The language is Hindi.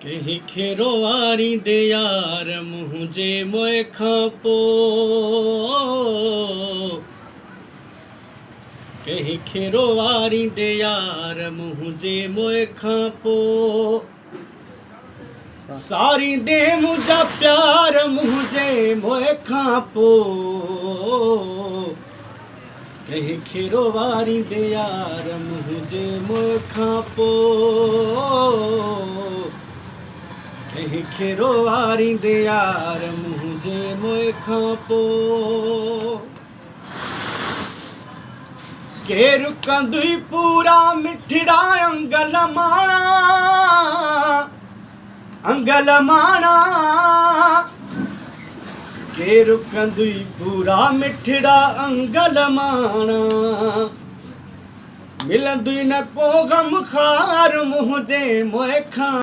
कहीं खेरो वारी दे यार मुझे मोए खापो कहीं खेरो वारी दे यार मुझे मोए खापो सारी दे मुझा प्यार मुझे मोए खापो कहीं खेरो वारी दे यार मुझे मोए खापो कहीं खेरो वारी दे यार मुझे मोए खापो केर कंदुई पूरा मिठड़ा अंगल माना केर कंदुई पूरा मिठड़ा अंगल माना मिलंदुई न को गम खार मुझे मोए खा